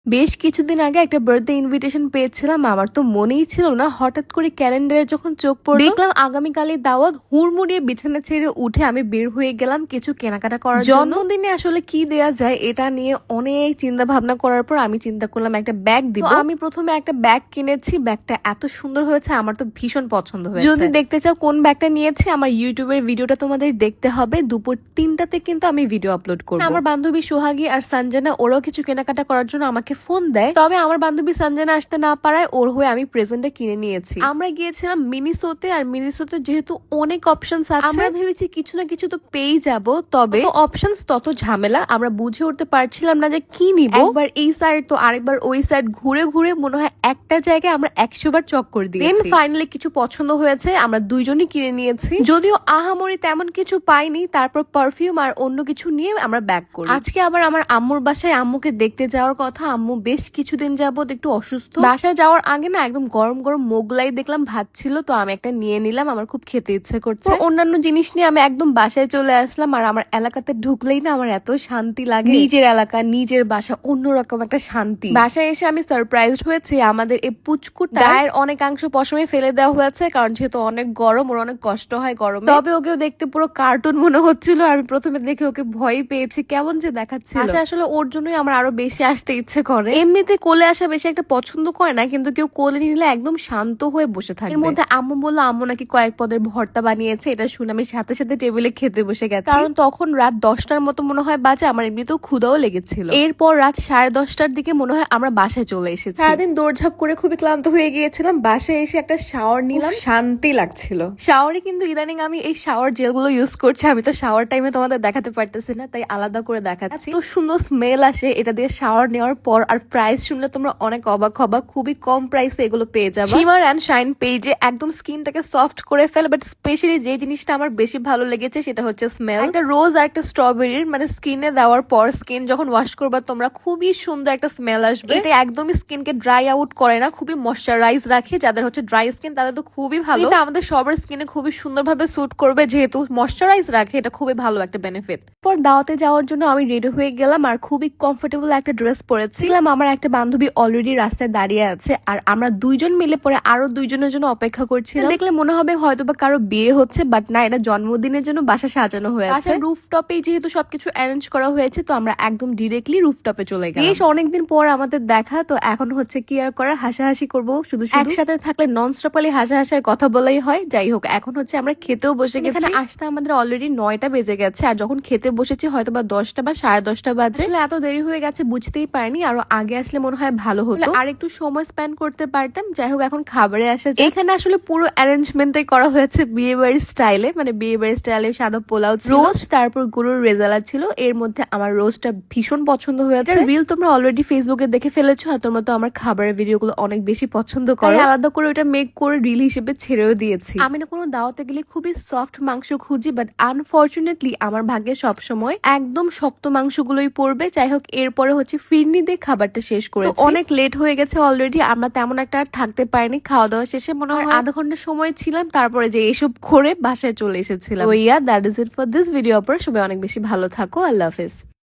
বেশ কিছুদিন আগে একটা বার্থডে ইনভিটেশন পেয়েছিলাম। আমার তো মনেই ছিল না, হঠাৎ করে ক্যালেন্ডারে যখন চোখ পড়লো দেখলাম আগামীকালের দাওয়াত। হুড়মুড়িয়ে বিছানা ছেড়ে উঠে আমি বের হয়ে গেলাম কিছু কেনাকাটা করার জন্য। জন্মদিনে আসলে কি দেয়া যায় এটা নিয়ে অনেক চিন্তা ভাবনা করার পর আমি চিন্তা করলাম একটা ব্যাগ দিব। আমি প্রথমে একটা ব্যাগ কিনেছি, ব্যাগটা এত সুন্দর হয়েছে, আমার তো ভীষণ পছন্দ হয়েছে। যদি দেখতে চাও কোন ব্যাগটা নিয়েছি, আমার ইউটিউবের ভিডিওটা তোমাদের দেখতে হবে। দুপুর 3টাতে কিন্তু আমি ভিডিও আপলোড করব। আমার বান্ধবী সোহাগী আর সঞ্জনা ওরাও কিছু কেনাকাটা করার জন্য আমাকে ফোন দেয়, তবে আমার বান্ধবী সঞ্জনা আসতে না পারায় ওর হয়ে আমি প্রেজেন্টটা কিনে নিয়েছি। আমরা গিয়েছিলাম মিনিসোতে, আর মিনিসোতে যেহেতু অনেক অপশনস আছে আমরা ভেবেছি কিছু না কিছু তো পেয়ে যাব, তবে অপশনস তত ঝামেলা আমরা বুঝে উঠতে পারছিলাম না যে কি নিব। একবার এই সাইড তো আরেকবার ওই সাইড ঘুরে ঘুরে মনে হয় একটা জায়গায় আমরা 100 বার চক্কর দিয়েছি। দেন ফাইনালি কিছু পছন্দ হয়েছে, আমরা দুইজনই কিনে নিয়েছি। যদিও আহামরি তেমন কিছু পাইনি, তারপর পারফিউম আর অন্য কিছু নিয়ে আমরা ব্যাক করি। আজকে আবার আমার আম্মুর বাসায় আম্মুকে দেখতে যাওয়ার কথা। আম্মু বেশ কিছুদিন যাবত একটু অসুস্থ। বাসায় যাওয়ার আগে না একদম গরম গরম মোগলাই দেখলাম, ভাত ছিল, তো আমি একটা নিয়ে নিলাম, আমার খুব খেতে ইচ্ছে করছে। অন্যান্য জিনিস নিয়ে আমি একদম বাসায় চলে আসলাম। আর আমার এলাকাতে ঢুকলেই না আমার এত শান্তি লাগে, নিজের এলাকা নিজের বাসা অন্যরকম একটা শান্তি। বাসায় এসে আমি সারপ্রাইজড হয়েছি, আমাদের এই পুচকুটা গায়ের অনেকাংশ পশমে ফেলে দেওয়া হয়েছে, কারণ যেহেতু অনেক গরম, ওর অনেক কষ্ট হয় গরমে। তবে ওকেও দেখতে পুরো কার্টুন মনে হচ্ছিল। আমি প্রথমে দেখে ওকে ভয় পেয়েছি, কেমন যে দেখাচ্ছিল। আসলে ওর জন্যই আমার আরো বেশি আসতে ইচ্ছে করে। এমনিতে কোলে আসা বেশি একটা পছন্দ করে না, কিন্তু কেউ কোলে নিলে একদম শান্ত হয়ে বসে থাকে। এর মধ্যে আম্মু বললো আম্মু নাকি কয়েক পদের ভর্তা বানিয়েছে, এটা শুনে আমি সাথে সাথে টেবিলে খেতে বসে গেছি, কারণ তখন রাত 10টার মতো মনে হয় বাজে। আমার এমনিতেও ক্ষুধাও লেগেছিল। এরপর রাত 10:30টার দিকে মনে হয় আমরা বাসায় চলে এসেছি। সারাদিন দৌড়ঝাঁপ করে খুবই ক্লান্ত হয়ে গিয়েছিলাম। বাসায় এসে একটা শাওয়ার নিলাম, শান্তি লাগছিল। শাওয়ারে কিন্তু ইদানিং আমি এই শাওয়ার জেলগুলো ইউজ করছি। আমি তো শাওয়ার টাইমে তোমাদের দেখাতে পারতেছি না, তাই আলাদা করে দেখাচ্ছি। তো সুন্দর স্মেল আসে এটা দিয়ে শাওয়ার নেওয়ার পর। আর প্রাইস শুনলে তোমরা অনেক অবাক হবা, খুবই কম প্রাইসে এগুলো পেয়ে যাবে শিমার এন্ড শাইন পেজে। একদম স্কিনটাকে সফট করে ফেল। বাট স্পেশালি যে জিনিসটা আমার বেশি ভালো লেগেছে সেটা হচ্ছে স্মেল। একটা রোজ আর একটা স্ট্রবেরির, মানে স্কিনে দেওয়ার পর স্কিন যখন ওয়াশ করবা তোমরা খুবই সুন্দর একটা স্মেল আসবে। এটা একদমই স্কিনকে ড্রাই আউট করে না, খুবই ময়শ্চারাইজ রাখে। যাদের হচ্ছে ড্রাই স্কিন তাদের তো খুবই ভালো, এটা আমাদের সবার স্কিনে খুবই সুন্দরভাবে স্যুট করবে, যেহেতু ময়শ্চারাইজ রাখে। এটা খুবই ভালো একটা বেনিফিট। পর দাওয়াতে যাওয়ার জন্য আমি রেডি হয়ে গেলাম, আর খুবই কমফোর্টেবল একটা ড্রেস পরেছিলাম। আমার একটা বান্ধবী অলরেডি রাস্তায় দাঁড়িয়ে আছে, আর আমরা দুইজন মিলে পরে আরো দুইজনের জন্য অপেক্ষা করছিলাম। দেখলে মনে হবে হয়তো বা কারো বিয়ে হচ্ছে, বাট না, এটা জন্মদিনের জন্য বাসা সাজানো হয়েছে। রুফটপে যেহেতু সবকিছু অ্যারেঞ্জ করা হয়েছে, তো আমরা একদম ডিরেক্টলি রুফটপে চলে গেলাম। বেশ অনেকদিন পর আমাদের দেখা, তো এখন হচ্ছে কি আর করা, হাসাহাসি করবো শুধু। একসাথে থাকলে নন স্টপালি হাসাহাসার কথা বলাই হয়। যাই হোক, এখন হচ্ছে আমরা খেতেও বসে গেছি। এখানে আসতে আমাদের অলরেডি 9টা বেজে গেছে, আর যখন খেতে বসেছি হয়তো বা 10টা বা 10:30 বাজে। আসলে এত দেরি হয়ে গেছে বুঝতেই পারিনি, আরো আগে আসলে মনে হয় ভালো হতো, আর একটু সময় স্পেন্ড করতে পারতাম। যাই হোক, এখন খাবারে আসা যায়। এখানে আসলে পুরো অ্যারেঞ্জমেন্টটাই করা হয়েছে বিয়ে বাড়ির স্টাইলে, মানে বিয়ে বাড়ির স্টাইলে সাদা পোলাও, রোস্ট, তারপর গরুর রেজালা ছিল। এর মধ্যে আমার রোস্টটা ভীষণ পছন্দ হয়েছে। রিল তোমরা অলরেডি ফেসবুকে দেখে ফেলেছো, আর তোমরা তো আমার খাবারের ভিডিওগুলো অনেক বেশি পছন্দ করো, আলাদা করে ওটা মেক করে রিল হিসেবে ছেড়েও দিয়েছি। আমি না কোনো দাওয়াতে গেলে খুবই সফট মাংস খুঁজি, বাট আনফরচুনেটলি আমার ভাগ্যে সবসময় একদম শক্ত মাংসগুলোই পড়বে। যাই হোক, এরপরে হচ্ছে ফিরনি দিয়ে খাবারটা শেষ করে অনেক লেট হয়ে গেছে অলরেডি। আমরা তেমন একটা আর থাকতে পারিনি। খাওয়া দাওয়া শেষে মনে হয় আধা ঘন্টা সময় ছিলাম, তারপরে যে এসব করে বাসায় চলে এসেছিলাম। That is it for this video. সবাই অনেক বেশি ভালো থাকো। আল্লাহ হাফেজ।